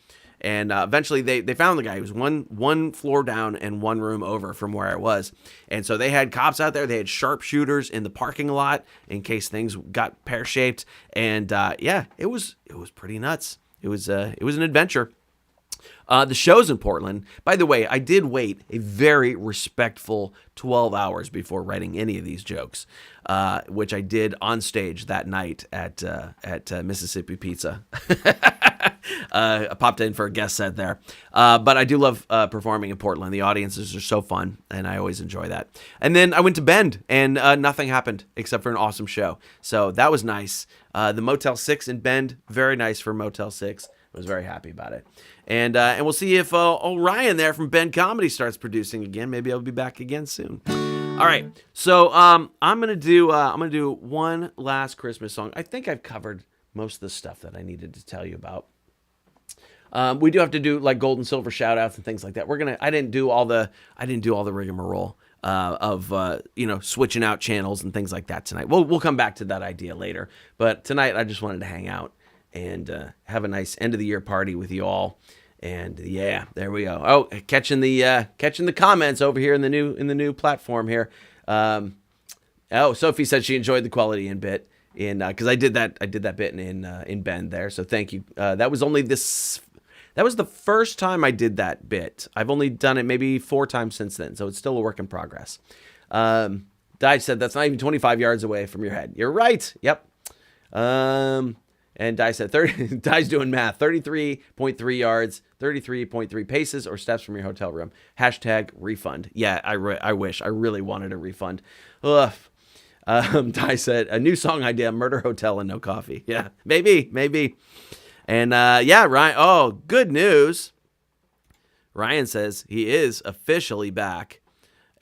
And eventually they found the guy. He was one floor down and one room over from where I was. And so they had cops out there. They had sharpshooters in the parking lot in case things got pear-shaped. And yeah, it was pretty nuts. It was an adventure. The show's in Portland. By the way, I did wait a very respectful 12 hours before writing any of these jokes, which I did on stage that night at Mississippi Pizza. I popped in for a guest set there. But I do love performing in Portland. The audiences are so fun, and I always enjoy that. And then I went to Bend, and nothing happened except for an awesome show. So that was nice. The Motel 6 in Bend, very nice for Motel 6. I was very happy about it. And we'll see if Orion there from Bend Comedy starts producing again. Maybe I'll be back again soon. All right. So I'm gonna do one last Christmas song. I think I've covered most of the stuff that I needed to tell you about. We do have to do like gold and silver shout outs and things like that. I didn't do all the rigmarole of switching out channels and things like that tonight. We'll come back to that idea later. But tonight I just wanted to hang out and have a nice end of the year party with you all. And yeah, there we go. Oh, catching the comments over here in the new platform here. Sophie said she enjoyed the Quality Inn bit because I did that bit in Bend there. So thank you. That was the first time I did that bit. I've only done it maybe 4 times since then, so it's still a work in progress. Dodge said that's not even 25 yards away from your head. You're right. Yep. And Di said, Di's doing math. 33.3 yards, 33.3 paces or steps from your hotel room. Hashtag refund. Yeah, I wish. I really wanted a refund. Ugh. Di said, a new song idea, Murder Hotel and No Coffee. Yeah, maybe. And yeah, Ryan, oh, good news. Ryan says he is officially back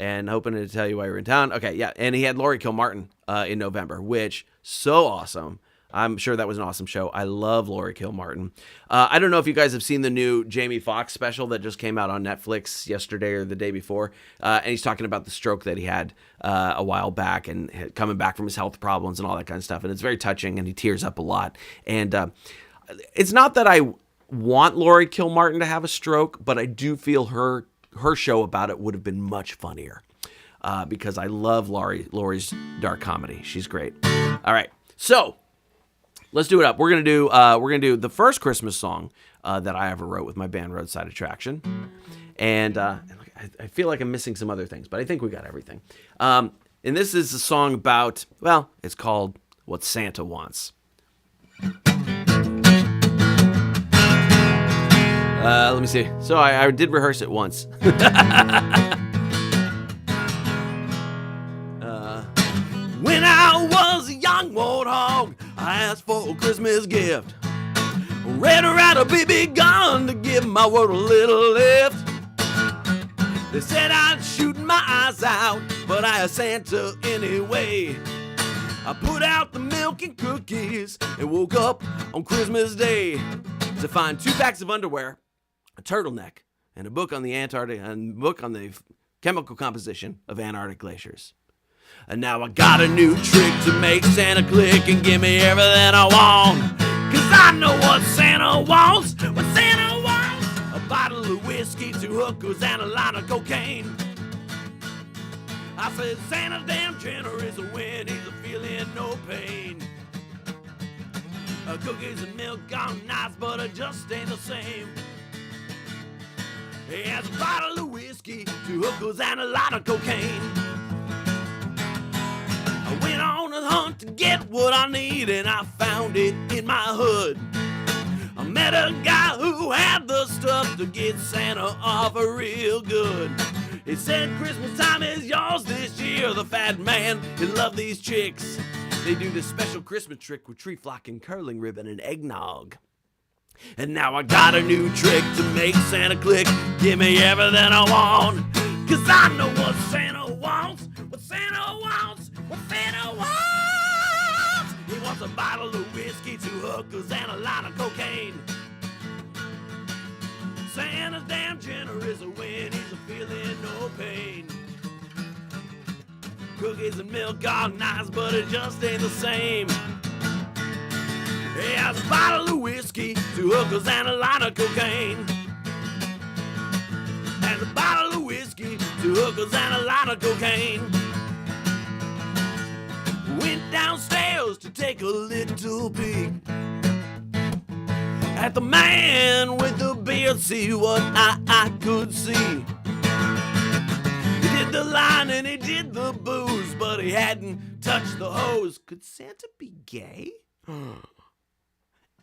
and hoping to tell you why you're in town. Okay, yeah, and he had Laurie Kilmartin in November, which so awesome. I'm sure that was an awesome show. I love Laurie Kilmartin. I don't know if you guys have seen the new Jamie Foxx special that just came out on Netflix yesterday or the day before. And he's talking about the stroke that he had a while back and coming back from his health problems and all that kind of stuff. And it's very touching and he tears up a lot. And it's not that I want Laurie Kilmartin to have a stroke, but I do feel her show about it would have been much funnier because I love Laurie's dark comedy. She's great. All right. So let's do it up. We're gonna do the first Christmas song that I ever wrote with my band Roadside Attraction, and I feel like I'm missing some other things, but I think we got everything. And this is a song about, well, it's called "What Santa Wants." Let me see. So I did rehearse it once. When I was a young warthog, I asked for a Christmas gift. Ready to write a BB gun to give my world a little lift. They said I'd shoot my eyes out, but I asked Santa anyway. I put out the milk and cookies and woke up on Christmas Day to find 2 packs of underwear, a turtleneck, and a book on the chemical composition of Antarctic glaciers. And now I got a new trick to make Santa click and give me everything I want. 'Cause I know what Santa wants. What Santa wants. A bottle of whiskey, 2 hookers, and a line of cocaine. I said Santa's damn generous when he's feeling no pain. Cookies and milk are nice, but it just ain't the same. He has a bottle of whiskey, 2 hookers, and a lot of cocaine. I went on a hunt to get what I need, and I found it in my hood. I met a guy who had the stuff to get Santa off real good. He said Christmas time is yours this year. The fat man, he loved these chicks. They do this special Christmas trick with tree flock and curling ribbon and eggnog. And now I got a new trick to make Santa click. Give me everything I want. 'Cause I know what Santa wants. What Santa wants. What Santa wants. He wants a bottle of whiskey, 2 hookers, and a line of cocaine. Santa's damn generous when he's feeling no pain. Cookies and milk are nice, but it just ain't the same. He has a bottle of whiskey, 2 hookers, and a line of cocaine. Has a bottle of whiskey, 2 hookers, and a line of cocaine. Went downstairs to take a little peek at the man with the beard, see what I could see. He did the line and he did the booze, but he hadn't touched the hose. Could Santa be gay?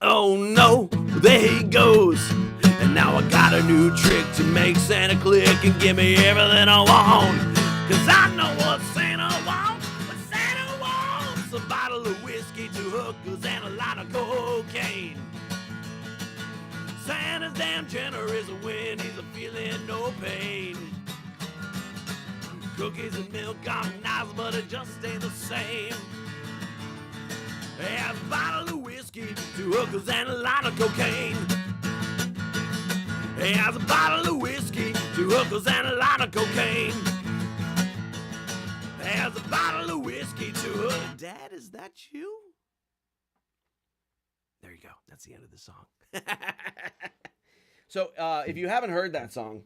Oh no, there he goes. And now I got a new trick to make Santa click and give me everything I want. 'Cause I know what Santa wants. What Santa wants. A bottle of whiskey, 2 hookers, and a lot of cocaine. Santa's damn generous when he's feeling no pain. Cookies and milk are nice, but it just ain't the same. He has a bottle of whiskey, 2 hookers, and a lot of cocaine. He has a bottle of whiskey, 2 hookers, and a lot of cocaine. He has a bottle of whiskey, 2 hookers. Dad, is that you? There you go. That's the end of the song. So, if you haven't heard that song,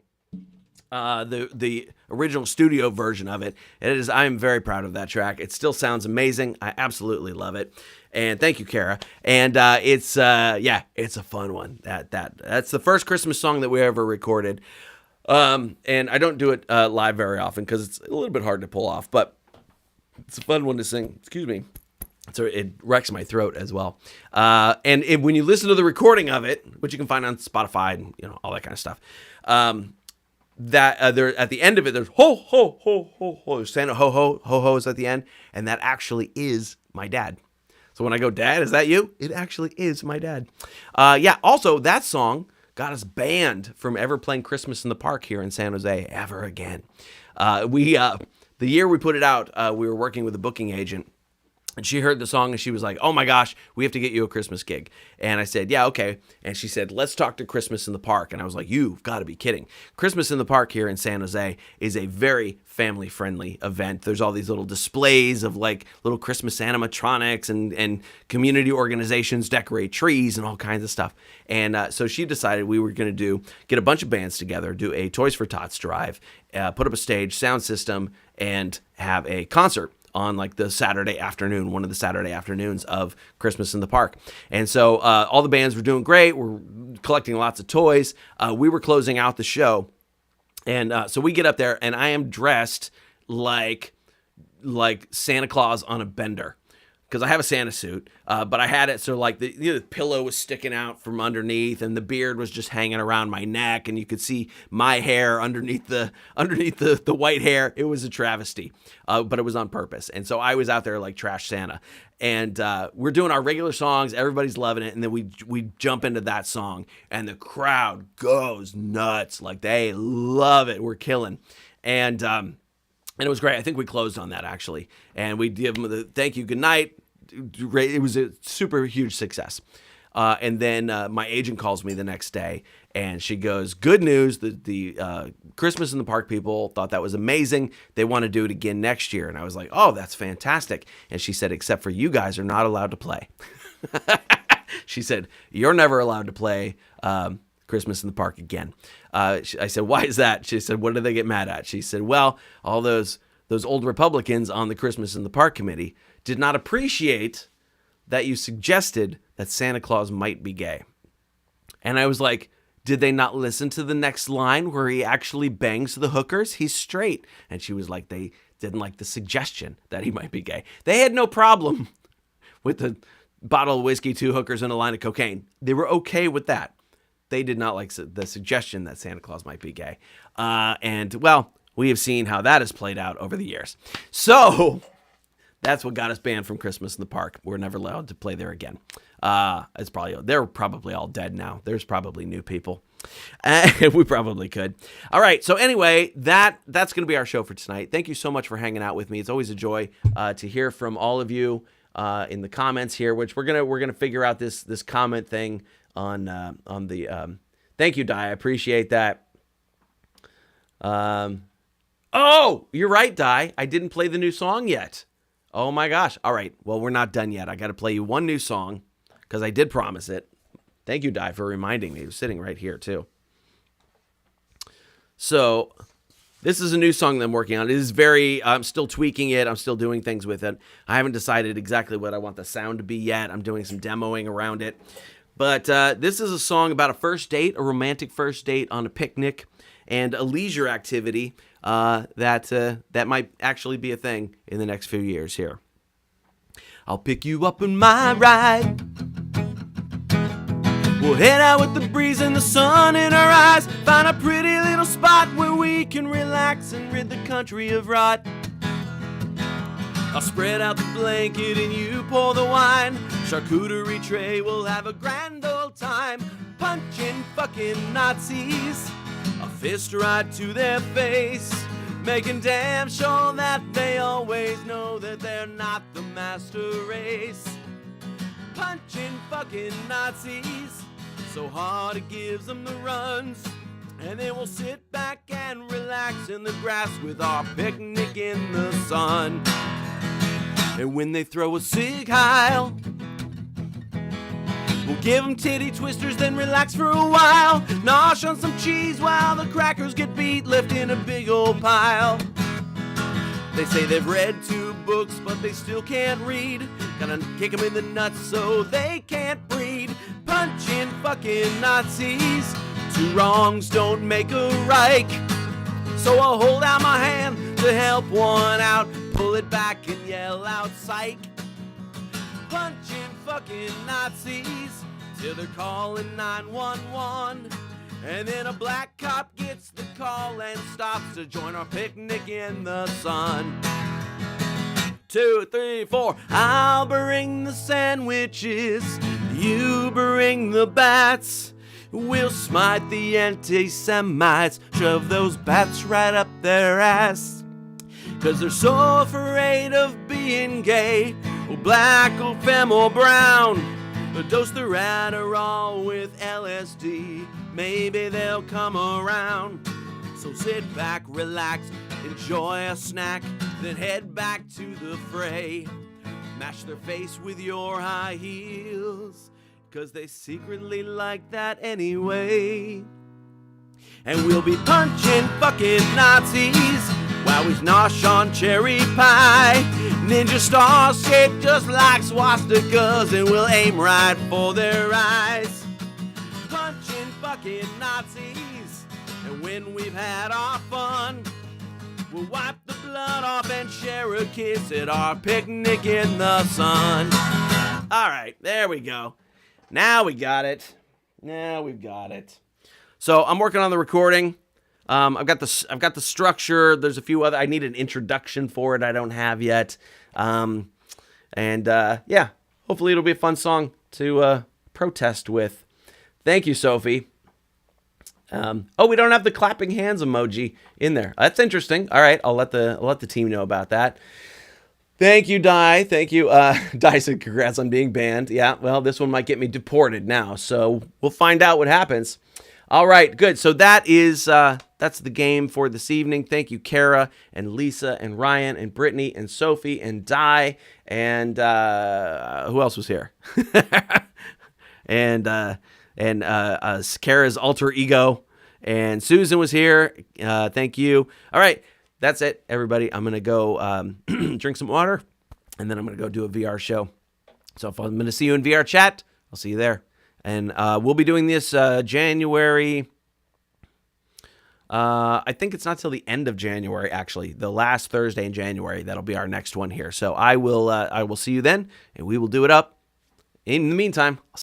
the original studio version of it, I'm very proud of that track. It still sounds amazing. I absolutely love it. And thank you, Kara. And it's a fun one. That's the first Christmas song that we ever recorded. And I don't do it live very often because it's a little bit hard to pull off, but it's a fun one to sing. Excuse me. So it wrecks my throat as well. When you listen to the recording of it, which you can find on Spotify and all that kind of stuff, there at the end of it, there's ho ho ho ho ho, Santa ho ho ho ho's at the end, and that actually is my dad. So when I go, Dad, is that you? It actually is my dad. Also, that song got us banned from ever playing Christmas in the Park here in San Jose ever again. The year we put it out, we were working with a booking agent. And she heard the song and she was like, oh my gosh, we have to get you a Christmas gig. And I said, yeah, okay. And she said, let's talk to Christmas in the Park. And I was like, you've got to be kidding. Christmas in the Park here in San Jose is a very family-friendly event. There's all these little displays of like little Christmas animatronics and community organizations decorate trees and all kinds of stuff. And so she decided we were going to get a bunch of bands together, do a Toys for Tots drive, put up a stage, sound system, and have a concert on like the Saturday afternoon, one of the Saturday afternoons of Christmas in the Park. And so all the bands were doing great. We're collecting lots of toys. We were closing out the show. And so we get up there and I am dressed like Santa Claus on a bender. Because I have a Santa suit, but I had it so like the pillow was sticking out from underneath, and the beard was just hanging around my neck, and you could see my hair underneath the white hair. It was a travesty, but it was on purpose. And so I was out there like Trash Santa, and we're doing our regular songs. Everybody's loving it, and then we jump into that song, and the crowd goes nuts. Like they love it. We're killing, and it was great. I think we closed on that, actually. And we give them the thank you, good night. It was a super huge success. And then my agent calls me the next day, and she goes, good news, the Christmas in the Park people thought that was amazing. They want to do it again next year. And I was like, oh, that's fantastic. And she said, except for you guys are not allowed to play. She said, you're never allowed to play Christmas in the Park again. I said, why is that? She said, what do they get mad at? She said, well, all those old Republicans on the Christmas in the Park committee did not appreciate that you suggested that Santa Claus might be gay. And I was like, did they not listen to the next line where he actually bangs the hookers? He's straight. And she was like, they didn't like the suggestion that he might be gay. They had no problem with the bottle of whiskey, 2 hookers, and a line of cocaine. They were okay with that. They did not like the suggestion that Santa Claus might be gay. And, well, we have seen how that has played out over the years. So that's what got us banned from Christmas in the Park. We're never allowed to play there again. They're probably all dead now. There's probably new people. We probably could. All right. So anyway, that's going to be our show for tonight. Thank you so much for hanging out with me. It's always a joy to hear from all of you in the comments here, which we're gonna figure out this comment thing on the. Thank you, Di. I appreciate that. Oh, you're right, Di. I didn't play the new song yet. Oh my gosh. All right. Well, we're not done yet. I got to play you one new song because I did promise it. Thank you, Di, for reminding me. It was sitting right here, too. So this is a new song that I'm working on. It is I'm still tweaking it. I'm still doing things with it. I haven't decided exactly what I want the sound to be yet. I'm doing some demoing around it. But this is a song about a first date, a romantic first date on a picnic, and a leisure activity that might actually be a thing in the next few years here. I'll pick you up on my ride. We'll head out with the breeze and the sun in our eyes. Find a pretty little spot where we can relax and rid the country of rot. I'll spread out the blanket and you pour the wine. Charcuterie tray, we'll have a grand old time. Punching fucking Nazis, a fist right to their face, making damn sure that they always know that they're not the master race. Punching fucking Nazis so hard it gives them the runs. And then we'll sit back and relax in the grass with our picnic in the sun. And when they throw a Sig Heil, we'll give them titty twisters, then relax for a while. Nosh on some cheese while the crackers get beat, left in a big old pile. They say they've read 2 books, but they still can't read. Gonna kick them in the nuts so they can't breed. Punching fucking Nazis, 2 wrongs don't make a right. So I'll hold out my hand to help one out, pull it back and yell out, psych. punching fucking Nazis till they're calling 911. And then a black cop gets the call and stops to join our picnic in the sun. 2, 3, 4. I'll bring the sandwiches, you bring the bats. We'll smite the anti-Semites, shove those bats right up their ass. 'Cause they're so afraid of being gay, or black, or femme, or brown. But dose the Adderall with LSD, maybe they'll come around. So sit back, relax, enjoy a snack, then head back to the fray. Mash their face with your high heels, 'cause they secretly like that anyway. And we'll be punching fucking Nazis while we nosh on cherry pie. Ninja stars shaped just like swastikas, and we'll aim right for their eyes. Punching fucking Nazis, and when we've had our fun, we'll wipe the blood off and share a kiss at our picnic in the sun. All right, there we go. Now we got it. Now we've got it. So I'm working on the recording. I've got the structure. There's a few other. I need an introduction for it. I don't have yet. Yeah, hopefully it'll be a fun song to protest with. Thank you, Sophie. We don't have the clapping hands emoji in there. That's interesting. All right, I'll let the team know about that. Thank you, Di. Thank you. Di said, congrats on being banned. Yeah, well, this one might get me deported now, so we'll find out what happens. All right, good. So that is that's the game for this evening. Thank you, Kara and Lisa and Ryan and Brittany and Sophie and Di and who else was here? and Kara's alter ego, and Susan was here. Thank you. All right. That's it, everybody. I'm going to go drink some water, and then I'm going to go do a VR show. So if I'm going to see you in VR chat, I'll see you there. And we'll be doing this January. I think it's not till the end of January, actually. The last Thursday in January. That'll be our next one here. So I will see you then, and we will do it up. In the meantime,